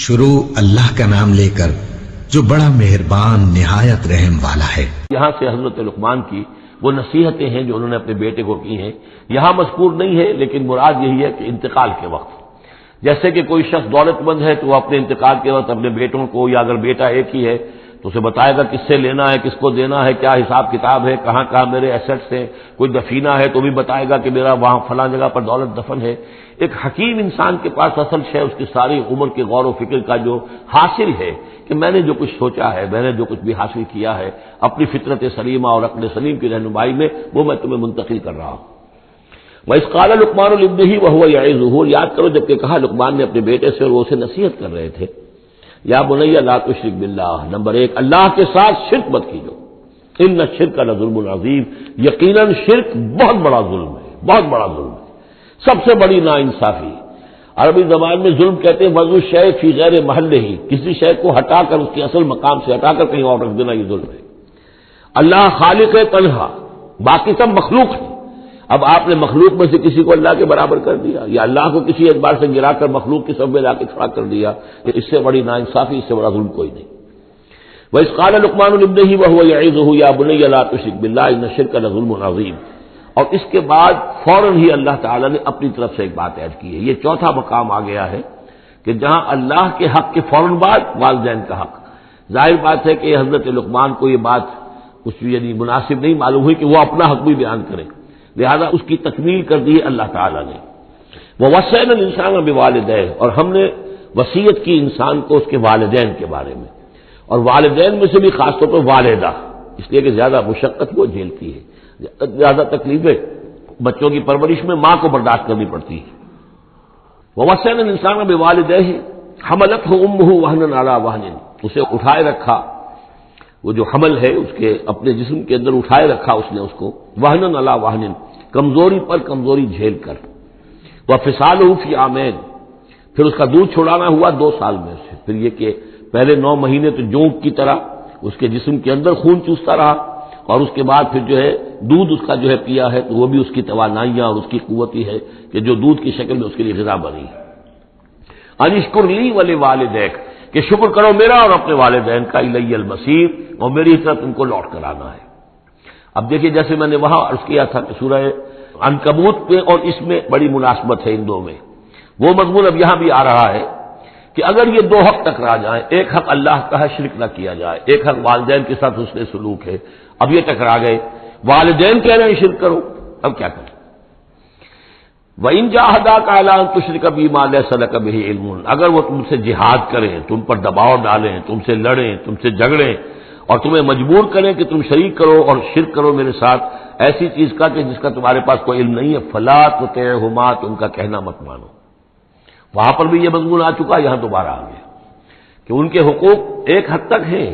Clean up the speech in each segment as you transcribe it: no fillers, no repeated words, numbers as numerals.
شروع اللہ کا نام لے کر جو بڑا مہربان نہایت رحم والا ہے۔ یہاں سے حضرت لقمان کی وہ نصیحتیں ہیں جو انہوں نے اپنے بیٹے کو کی ہیں، یہاں مذکور نہیں ہے، لیکن مراد یہی ہے کہ انتقال کے وقت، جیسے کہ کوئی شخص دولت مند ہے تو وہ اپنے انتقال کے وقت اپنے بیٹوں کو، یا اگر بیٹا ایک ہی ہے تو اسے بتائے گا کس سے لینا ہے، کس کو دینا ہے، کیا حساب کتاب ہے، کہاں کہاں میرے ایسٹس ہیں، کوئی دفینہ ہے تو بھی بتائے گا کہ میرا وہاں فلاں جگہ پر دولت دفن ہے۔ ایک حکیم انسان کے پاس اصل شے اس کی ساری عمر کے غور و فکر کا جو حاصل ہے کہ میں نے جو کچھ سوچا ہے، میں نے جو کچھ بھی حاصل کیا ہے اپنی فطرت سلیمہ اور عقل سلیم کی رہنمائی میں، وہ میں تمہیں منتقل کر رہا ہوں۔ وَإِذْ قَالَ لُقْمَانُ لِابْنِهِ وَهُوَ يَعِظُهُ، یاد کرو جب کہ کہا لقمان نے اپنے بیٹے سے اور وہ اسے نصیحت کر رہے تھے، یا بنی لا تشرک باللہ، نمبر 1 اللہ کے ساتھ شرک مت کیجو، ان الشرک لظلم عظیم، یقیناً شرک بہت بڑا ظلم ہے، بہت بڑا ظلم ہے، سب سے بڑی ناانصافی۔ عربی زبان میں ظلم کہتے ہیں وضع الشیء فی غیر محلہ، کسی شے کو ہٹا کر اس کے اصل مقام سے ہٹا کر کہیں اور رکھ دینا، یہ ظلم ہے۔ اللہ خالق ہے تنہا، باقی سب مخلوق ہے، اب آپ نے مخلوق میں سے کسی کو اللہ کے برابر کر دیا، یا اللہ کو کسی اعتبار سے گرا کر مخلوق کی سب میں لا کے کھڑا کر دیا، اس سے بڑی ناانصافی، اس سے بڑا ظلم کوئی نہیں۔ وَإِذْ قَالَ لُقْمَانُ لِابْنِهِ وَهُوَ يَعِظُهُ يَا بُنَيَّ لَا تُشْرِكْ بِاللَّهِ إِنَّ الشِّرْكَ لَظُلْمٌ عَظِيمٌ، اور اس کے بعد فوراً ہی اللہ تعالیٰ نے اپنی طرف سے ایک بات عہد کی ہے۔ یہ چوتھا مقام آ گیا ہے کہ جہاں اللہ کے حق کے فوراً بعد والدین کا حق۔ ظاہر بات ہے کہ حضرت لقمان کو یہ بات کچھ یعنی مناسب نہیں معلوم ہوئی کہ وہ اپنا حق بھی بیان کرے، لہذا اس کی تکمیل کر دی ہے اللہ تعالیٰ نے۔ وَوَصَّيْنَا الْإِنسَانَ بِوَالِدَيْهِ، اور ہم نے وصیت کی انسان کو اس کے والدین کے بارے میں، اور والدین میں سے بھی خاص طور پر والدہ، اس لیے کہ زیادہ مشقت وہ جھیلتی ہے، زیادہ تکلیفیں بچوں کی پرورش میں ماں کو برداشت کرنی پڑتی ہے۔ وَوَصَّيْنَا الْإِنسَانَ بِوَالِدَيْهِ حَمَلَتْهُ أُمُّهُ وَهْنًا عَلَى وَهْنٍ، اسے اٹھائے رکھا، وہ جو حمل ہے اس کے اپنے جسم کے اندر اٹھائے رکھا اس نے اس کو، وَهْنًا عَلَى وَهْنٍ، کمزوری پر کمزوری جھیل کر، وَفِصَالُهُ فِي عَامَيْنِ، پھر اس کا دودھ چھڑانا ہوا 2 سال میں سے، پھر یہ کہ پہلے 9 مہینے تو جونک کی طرح اس کے جسم کے اندر خون چوستا رہا، اور اس کے بعد پھر جو ہے دودھ اس کا جو ہے پیا ہے تو وہ بھی اس کی توانائیاں اور اس کی قوت ہی ہے کہ جو دودھ کی شکل میں اس کے لیے غذا بنی ہے۔ ان اشکر لی ولوالدیک، کہ شکر کرو میرا اور اپنے والدین کا، الی المصیر، اور میری طرف تم کو لوٹ کر آنا ہے۔ اب دیکھیے جیسے میں نے وہاں عرض کیا تھا کہ سورہ عنکبوت میں اور اس میں بڑی مناسبت ہے ان دو میں، وہ مضمون اب یہاں بھی آ رہا ہے کہ اگر یہ 2 حق ٹکرا جائیں، ایک حق اللہ کا ہے شرک نہ کیا جائے، ایک حق والدین کے ساتھ حسن سلوک ہے، اب یہ ٹکرا گئے، والدین کہہ رہے ہیں شرک کرو، اب کیا کریں؟ وَإِن جَاهَدَاكَ عَلَىٰ أَن تُشْرِكَ بِي مَا لَيْسَ لَكَ بِهِ عِلْمٌ، اگر وہ تم سے جہاد کریں، تم پر دباؤ ڈالیں، تم سے لڑیں، تم سے جھگڑیں اور تمہیں مجبور کریں کہ تم شریک کرو اور شرک کرو میرے ساتھ ایسی چیز کا کہ جس کا تمہارے پاس کوئی علم نہیں ہے، فَلَا تُطِعْهُمَا، تم کا کہنا مت مانو۔ وہاں پر بھی یہ مضمون آ چکا، یہاں دوبارہ آ گیا کہ ان کے حقوق ایک حد تک ہیں،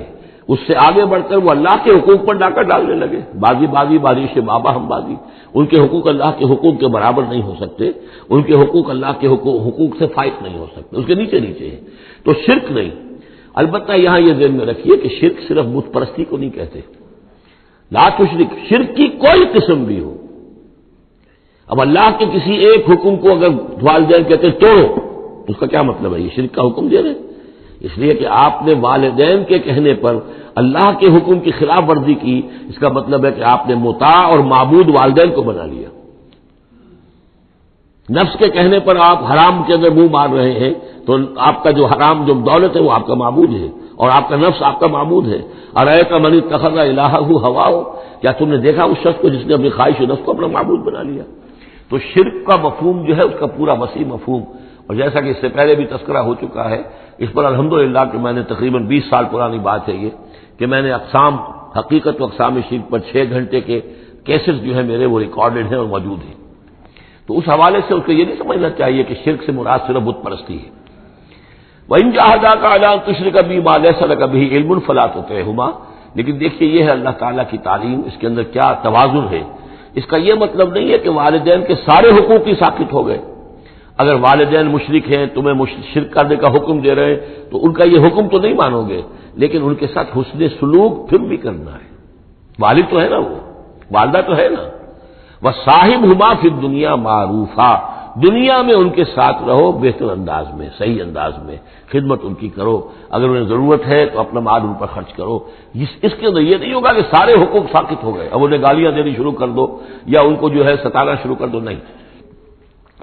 اس سے آگے بڑھ کر وہ اللہ کے حقوق پر ڈاکہ ڈالنے لگے، بازی بازی بازی سے بابا ہم بازی، ان کے حقوق اللہ کے حقوق کے برابر نہیں ہو سکتے، ان کے حقوق اللہ کے حقوق سے فائق نہیں ہو سکتے، اس کے نیچے نیچے ہیں، تو شرک نہیں۔ البتہ یہاں یہ ذہن میں رکھیے کہ شرک صرف بت پرستی کو نہیں کہتے، لا تشرک، شرک کی کوئی قسم بھی ہو۔ اب اللہ کے کسی ایک حکم کو اگر والدین کہتے توڑو تو اس کا کیا مطلب ہے؟ یہ شرک کا حکم دے رہے، اس لیے کہ آپ نے والدین کے کہنے پر اللہ کے حکم کی خلاف ورزی کی، اس کا مطلب ہے کہ آپ نے مطاع اور معبود والدین کو بنا لیا۔ نفس کے کہنے پر آپ حرام کے اندر منہ مار رہے ہیں تو آپ کا جو حرام جو دولت ہے وہ آپ کا معبود ہے، اور آپ کا نفس آپ کا معبود ہے۔ ارأیت من اتخذ الہہ ہواہ، کیا تم نے دیکھا اس شخص کو جس نے اپنی خواہش نفس کو اپنا معبود بنا لیا؟ تو شرک کا مفہوم جو ہے اس کا پورا وسیع مفہوم، اور جیسا کہ اس سے پہلے بھی تذکرہ ہو چکا ہے، اس پر الحمدللہ کہ میں نے تقریباً 20 سال پرانی بات ہے یہ کہ میں نے اقسام حقیقت و اقسام شرک پر 6 گھنٹے کے کیسز جو ہیں میرے وہ ریکارڈڈ ہیں اور موجود ہیں، تو اس حوالے سے اس کو یہ نہیں سمجھنا چاہیے کہ شرک سے مراد صرف بت پرستی ہے۔ وَإِن جَاهَدَاكَ عَلَىٰ أَن تُشْرِكَ بِي مَا لَيْسَ لَكَ بِهِ عِلْمٌ فَلَا تُطِعْهُمَا، لیکن دیکھیے یہ ہے اللہ تعالیٰ کی تعلیم، اس کے اندر کیا توازن ہے۔ اس کا یہ مطلب نہیں ہے کہ والدین کے سارے حقوق ہی ساقط ہو گئے، اگر والدین مشرک ہیں، تمہیں شرک کرنے کا حکم دے رہے ہیں تو ان کا یہ حکم تو نہیں مانو گے، لیکن ان کے ساتھ حسن سلوک پھر بھی کرنا ہے۔ والد تو ہے نا، وہ والدہ تو ہے نا، وَصَاحِبْهُمَا فِي الدُّنْيَا مَعْرُوفًا، دنیا میں ان کے ساتھ رہو بہتر انداز میں، صحیح انداز میں خدمت ان کی کرو، اگر انہیں ضرورت ہے تو اپنا مال ان پر خرچ کرو۔ اس کے اندر یہ نہیں ہوگا کہ سارے حقوق ساقط ہو گئے، اب انہیں گالیاں دینی شروع کر دو یا ان کو جو ہے ستانا شروع کر دو، نہیں۔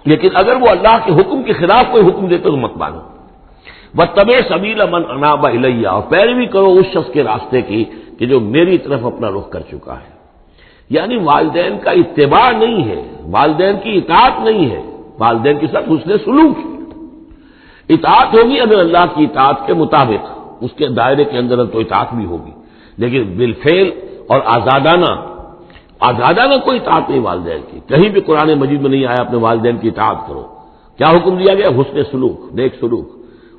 لیکن اگر وہ اللہ کے حکم کے خلاف کوئی حکم دیتے تو مت مانو۔ واتبع سبیل من اناب الیہ، اور پیروی کرو اس شخص کے راستے کی کہ جو میری طرف اپنا رخ کر چکا ہے۔ یعنی والدین کا اتباع نہیں ہے، والدین کی اطاعت نہیں ہے، والدین کے ساتھ حسن سلوک ہے۔ اطاعت ہوگی اگر اللہ کی اطاعت کے مطابق، اس کے دائرے کے اندر تو اطاعت بھی ہوگی، لیکن بالفعل اور آزادانہ کوئی اطاعت نہیں والدین کی۔ کہیں بھی قرآن مجید میں نہیں آیا اپنے والدین کی اطاعت کرو۔ کیا حکم دیا گیا؟ حسن سلوک، نیک سلوک،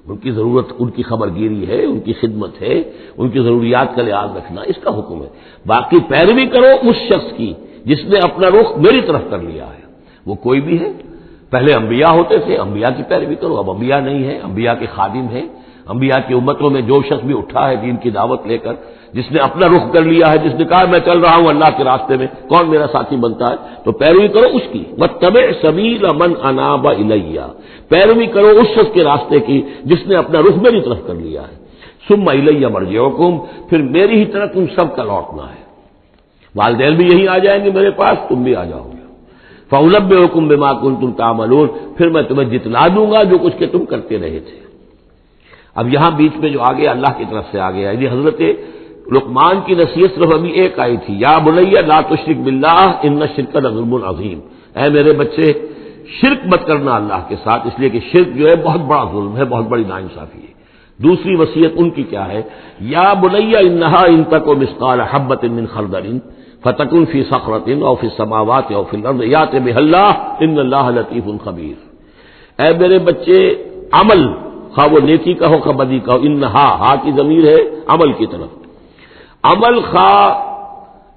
ان کی ضرورت، ان کی خبر گیری ہے، ان کی خدمت ہے، ان کی ضروریات کا لحاظ رکھنا، اس کا حکم ہے۔ باقی پیروی کرو اس شخص کی جس نے اپنا رخ میری طرف کر لیا ہے، وہ کوئی بھی ہے۔ پہلے انبیاء ہوتے تھے، انبیاء کی پیروی کرو، اب انبیاء نہیں ہے، انبیاء کے خادم ہیں۔ انبیاء کی امتوں میں جو شخص بھی اٹھا ہے دین کی دعوت لے کر، جس نے اپنا رخ کر لیا ہے، جس نے کہا میں چل رہا ہوں اللہ کے راستے میں، کون میرا ساتھی بنتا ہے، تو پیروی کرو اس کی۔ واتبع سبیل من اناب الیہ، پیروی کرو اس شخص کے راستے کی جس نے اپنا رخ میری طرف کر لیا ہے۔ ثم الیہ مرجعکم، پھر میری ہی طرف تم سب کا لوٹنا ہے۔ والدین بھی یہی آ جائیں گے میرے پاس، تم بھی آ جاؤ گے۔ فَأُنَبِّئُكُم بِمَا كُنتُمْ تَعْمَلُونَ، پھر میں تمہیں جتلا دوں گا جو کچھ کہ تم کرتے رہے تھے۔ اب یہاں بیچ میں جو آگے اللہ کی طرف سے آ گیا، یعنی حضرت لقمان کی نصیحت صرف ابھی ایک آئی تھی، یا بنی لا تشرک باللہ ان الشرک لظلم عظیم، اے میرے بچے شرک مت کرنا اللہ کے ساتھ، اس لیے کہ شرک جو ہے بہت بڑا ظلم ہے، بہت بڑی ناانصافی ہے۔ دوسری وصیت ان کی کیا ہے؟ یا بنی انہا ان تک مثقال حبۃ من خردل فتکن فی صخرۃ او فی السماوات او فی الارض یأت بها اللہ ان اللہ لطیف خبیر۔ اے میرے بچے عمل، خواہ وہ نیکی کا ہو خواہ بدی کا ہو، انہا، ہا کی ضمیر ہے عمل کی طرف، عمل خواہ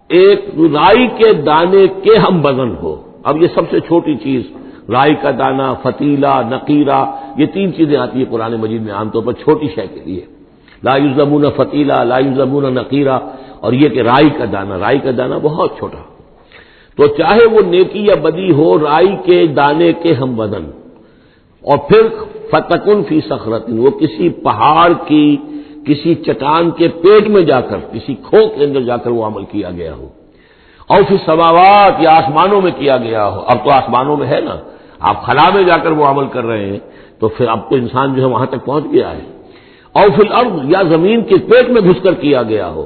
ایک رائی کے دانے کے ہم وزن ہو۔ اب یہ سب سے چھوٹی چیز، رائی کا دانہ، فتیلہ، نقیرہ، یہ تین چیزیں آتی ہیں قرآن مجید میں عام طور پر چھوٹی شے کے لیے، لا یظلمون فتیلہ، لا یظلمون نقیرہ، اور یہ کہ رائی کا دانہ بہت چھوٹا۔ تو چاہے وہ نیکی یا بدی ہو، رائی کے دانے کے ہم وزن، اور پھر فتکن فی صخرۃ، وہ کسی پہاڑ کی، کسی چٹان کے پیٹ میں جا کر، کسی کھو کے اندر جا کر وہ عمل کیا گیا ہو، اور فی السماوات، یا آسمانوں میں کیا گیا ہو۔ اب تو آسمانوں میں ہے نا، آپ خلا میں جا کر وہ عمل کر رہے ہیں، تو پھر اب تو انسان جو ہے وہاں تک پہنچ گیا ہے۔ اور فی الارض، یا زمین کے پیٹ میں گھس کر کیا گیا ہو،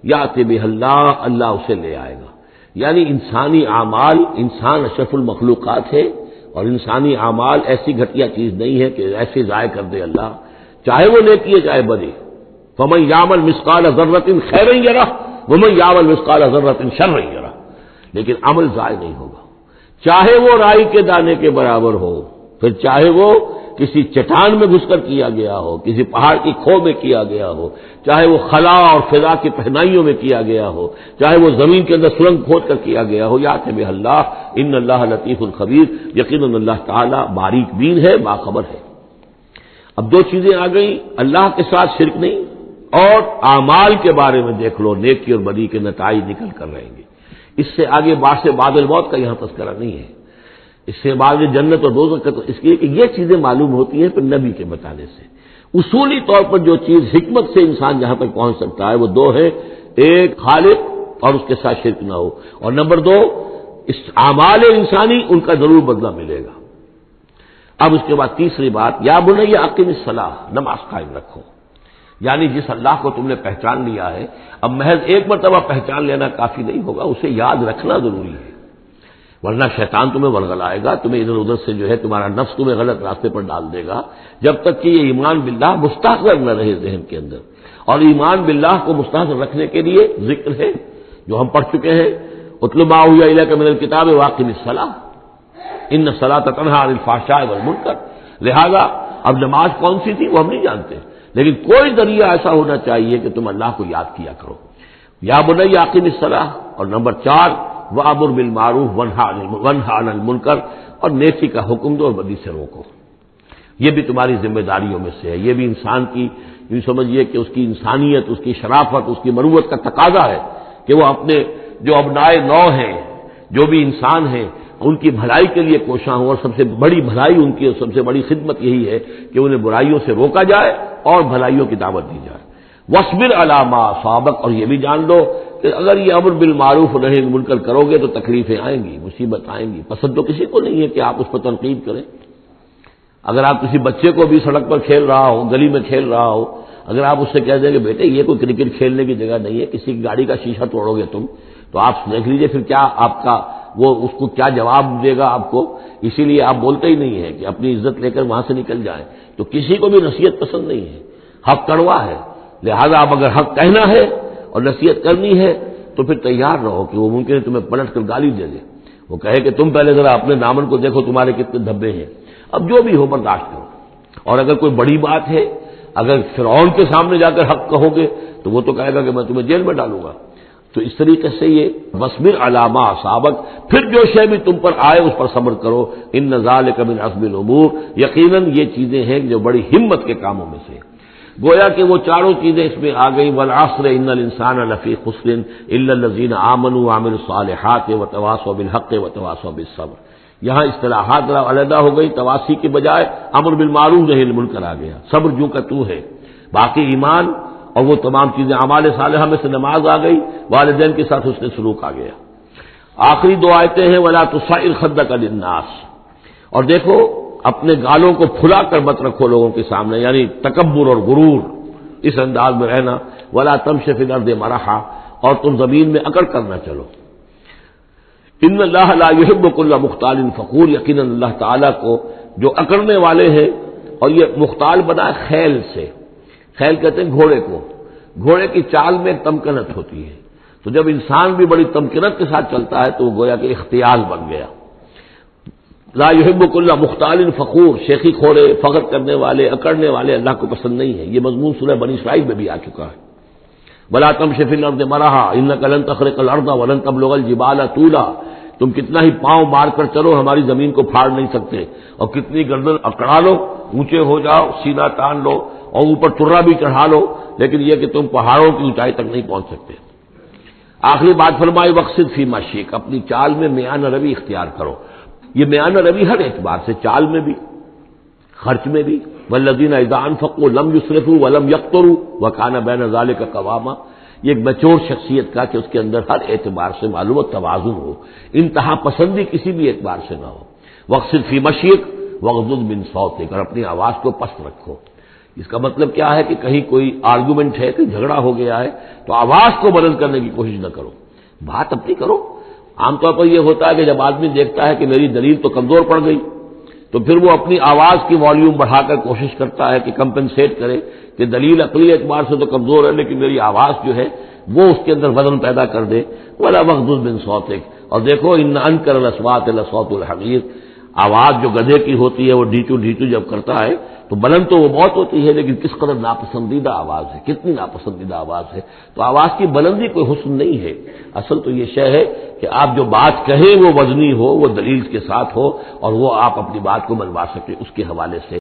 یأت بہ اللہ، اللہ اسے لے آئے گا۔ یعنی انسانی اعمال، انسان اشرف المخلوقات ہے، اور انسانی اعمال ایسی گھٹیا چیز نہیں ہے کہ ایسے ضائع کر دے اللہ، چاہے وہ نیکی ہے چاہے بدی۔ فمن یعمل مثقال ذرۃ خیرا یرہ ومن یعمل مثقال ذرۃ شرا یرہ، لیکن عمل ضائع نہیں ہوگا، چاہے وہ رائی کے دانے کے برابر ہو، پھر چاہے وہ کسی چٹان میں گھس کر کیا گیا ہو، کسی پہاڑ کی کھو میں کیا گیا ہو، چاہے وہ خلا اور فضا کی پہنائیوں میں کیا گیا ہو، چاہے وہ زمین کے اندر سرنگ کھود کر کیا گیا ہو، یأت بہ اللہ ان اللہ لطیف خبیر، یقیناً اللہ تعالیٰ باریک بین ہے، باخبر ہے۔ اب دو چیزیں آ گئیں، اللہ کے ساتھ شرک نہیں، اور اعمال کے بارے میں دیکھ لو، نیکی اور بدی کے نتائج نکل کر رہیں گے۔ اس سے آگے باعث بعد الموت کا یہاں تذکرہ نہیں ہے، اس سے بعد جنت اور دوزخ کا، تو اس لیے کہ یہ چیزیں معلوم ہوتی ہیں پھر نبی کے بتانے سے۔ اصولی طور پر جو چیز حکمت سے انسان جہاں تک پہنچ سکتا ہے وہ دو ہے، ایک خالق اور اس کے ساتھ شرک نہ ہو، اور نمبر دو اس اعمال انسانی ان کا ضرور بدلہ ملے گا۔ اب اس کے بعد تیسری بات، یا بنی اقم الصلاۃ، نماز قائم رکھو۔ یعنی جس اللہ کو تم نے پہچان لیا ہے، اب محض ایک مرتبہ پہچان لینا کافی نہیں ہوگا، اسے یاد رکھنا ضروری ہے، ورنہ شیطان تمہیں ورغلائے گا، تمہیں ادھر ادھر سے جو ہے تمہارا نفس تمہیں غلط راستے پر ڈال دے گا، جب تک کہ یہ ایمان باللہ مستحضر نہ رہے ذہن کے اندر۔ اور ایمان باللہ کو مستحضر رکھنے کے لیے ذکر ہے جو ہم پڑھ چکے ہیں، اتل ما اوحی الیک من الکتاب واقم الصلاۃ ان الصلاۃ تنہی عن الفحشاء والمنکر۔ لہذا اب نماز کون سی تھی وہ ہم نہیں جانتے، لیکن کوئی ذریعہ ایسا ہونا چاہیے کہ تم اللہ کو یاد کیا کرو۔ یا بنی اقم الصلاۃ، اور نمبر 4 وامر بالمعروف وانہی عن المنکر، اور نیکی کا حکم دو اور بدی سے روکو۔ یہ بھی تمہاری ذمہ داریوں میں سے ہے، یہ بھی انسان کی، یوں سمجھیے کہ اس کی انسانیت، اس کی شرافت، اس کی مروت کا تقاضا ہے کہ وہ اپنے جو ابنائے نو ہیں، جو بھی انسان ہیں، ان کی بھلائی کے لیے کوشاں ہوں، اور سب سے بڑی بھلائی ان کی اور سب سے بڑی خدمت یہی ہے کہ انہیں برائیوں سے روکا جائے اور بھلائیوں کی دعوت دی جائے۔ وَاصْبِرْ عَلَىٰ مَا أَصَابَكَ، اور یہ بھی جان لو کہ اگر یہ امر بالمعروف و نہی عن المنکر کرو گے تو تکلیفیں آئیں گی، مصیبت آئیں گی۔ پسند تو کسی کو نہیں ہے کہ آپ اس پر تنقید کریں۔ اگر آپ کسی بچے کو بھی سڑک پر کھیل رہا ہو، گلی میں کھیل رہا ہو، اگر آپ اس سے کہہ دیں کہ بیٹے یہ کوئی کرکٹ کھیلنے کی جگہ نہیں ہے، کسی کی گاڑی کا شیشہ توڑو گے تم، تو آپ دیکھ لیجئے پھر کیا آپ کا وہ اس کو کیا جواب دے گا آپ کو۔ اسی لیے آپ بولتے ہی نہیں ہیں کہ اپنی عزت لے کر وہاں سے نکل جائیں۔ تو کسی کو بھی نصیحت پسند نہیں ہے، حق کڑوا ہے، لہذا اب اگر حق کہنا ہے اور نصیحت کرنی ہے تو پھر تیار رہو کہ وہ ممکن ہے تمہیں پلٹ کر گالی دے دے، وہ کہے کہ تم پہلے ذرا اپنے دامن کو دیکھو تمہارے کتنے دھبے ہیں۔ اب جو بھی ہو برداشت کرو، اور اگر کوئی بڑی بات ہے، اگر فرعون کے سامنے جا کر حق کہو گے تو وہ تو کہے گا کہ میں تمہیں جیل میں ڈالوں گا۔ تو اس طریقے سے یہ وَاصْبِرْ عَلَىٰ مَا أَصَابَكَ، پھر جو شے بھی تم پر آئے اس پر صبر کرو، إِنَّ ذَلِكَ مِنْ عَزْمِ الْأُمُورِ، یقیناً یہ چیزیں ہیں جو بڑی ہمت کے کاموں میں سے۔ گویا کہ وہ چاروں چیزیں اس میں آ گئی، وَالْعَصْرِ إِنَّ الْإِنسَانَ لَفِي خُسْرٍ إِلَّا الَّذِينَ آمَنُوا وَعَمِلُوا الصَّالِحَاتِ وَتَوَاصَوْا بِالْحَقِّ وَتَوَاصَوْا بِالصَّبْرِ۔ یہاں اصطلاحات علیحدہ ہو گئی، تواصی کے بجائے امر بالمعروف نہی عن المنکر آ گیا، صبر جو کا تو ہے، باقی ایمان اور وہ تمام چیزیں اعمال صالحہ میں سے نماز آ گئی، والدین کے ساتھ حسن سلوک آ گیا۔ آخری دو آیتیں ہیں وَلَا تُصَعِّرْ خَدَّكَ لِلنَّاسِ، اور دیکھو اپنے گالوں کو پھلا کر مت رکھو لوگوں کے سامنے، یعنی تکبر اور غرور، اس انداز میں رہنا۔ وَلَا تَمْشِ فِي الْأَرْضِ مَرَحًا، اور تم زمین میں اکڑ کر نہ چلو۔ ان اللہ لا يحب كل مختال فخور، یقیناً اللہ تعالیٰ کو جو اکڑنے والے ہیں، اور یہ مختال بنا ہے خیل سے، خیل کہتے ہیں گھوڑے کو، گھوڑے کی چال میں ایک تمکنت ہوتی ہے، تو جب انسان بھی بڑی تمکنت کے ساتھ چلتا ہے تو وہ گویا کہ اختیال بن گیا۔ لا يحب كل مختال فخور، شیخی کھوڑے، فخر کرنے والے، اکڑنے والے اللہ کو پسند نہیں ہے۔ یہ مضمون سورہ بنی اسرائیل میں بھی آ چکا ہے۔ وَلَا تَمْشِ فِي الْأَرْضِ مَرَحًا إِنَّكَ لَن تَخْرِقَ الْأَرْضَ وَلَن تَبْلُغَ الْجِبَالَ طُولًا، تم کتنا ہی پاؤں مار کر چلو ہماری زمین کو پھاڑ نہیں سکتے، اور کتنی گردن اکڑا لو، اونچے ہو جاؤ، سینہ تان لو اور اوپر ترا بھی چڑھا لو، لیکن یہ کہ تم پہاڑوں کی اونچائی تک نہیں پہنچ سکتے۔ آخری بات فرمائی وَاقْصِدْ فِي مَشْيِكَ، اپنی چال میں میانہ روی اختیار کرو۔ یہ میانہ روی ہر اعتبار سے، چال میں بھی، خرچ میں بھی۔ وَالَّذِينَ إِذَا أَنفَقُوا لَمْ يُسْرِفُوا وَلَمْ يَقْتُرُوا وَكَانَ بَيْنَ ذَلِكَ قَوَامًا، یہ ایک میچور شخصیت کا کہ اس کے اندر ہر اعتبار سے معلوم توازن ہو، انتہا پسندی کسی بھی اعتبار سے نہ ہو۔ وَاقْصِدْ فِي مَشْيِكَ وَاغْضُضْ مِنْ صَوْتِكَ، اور اپنی آواز کو پست رکھو۔ اس کا مطلب کیا ہے کہ کہیں کوئی آرگومنٹ ہے کہ جھگڑا ہو گیا ہے تو آواز کو بلند کرنے کی کوشش نہ کرو، بات اپنی کرو۔ عام طور پر یہ ہوتا ہے کہ جب آدمی دیکھتا ہے کہ میری دلیل تو کمزور پڑ گئی تو پھر وہ اپنی آواز کی والیوم بڑھا کر کوشش کرتا ہے کہ کمپنسیٹ کرے کہ دلیل عقلی اعتبار سے تو کمزور ہے لیکن میری آواز جو ہے وہ اس کے اندر وزن پیدا کر دے۔ وَلَا وَاغْضُضْ مِنْ صَوْتِكَ، اور دیکھو إِنَّ أَنكَرَ الْأَصْوَاتِ لَصَوْتُ الْحَمِيرِ، آواز جو گدھے کی ہوتی ہے وہ ڈھیچو ڈھیچو جب کرتا ہے تو بلند تو وہ بہت ہوتی ہے لیکن کس قدر ناپسندیدہ آواز ہے، کتنی ناپسندیدہ آواز ہے۔ تو آواز کی بلندی کوئی حسن نہیں ہے، اصل تو یہ شے ہے کہ آپ جو بات کہیں وہ وزنی ہو، وہ دلیل کے ساتھ ہو، اور وہ آپ اپنی بات کو منوا سکیں اس کے حوالے سے۔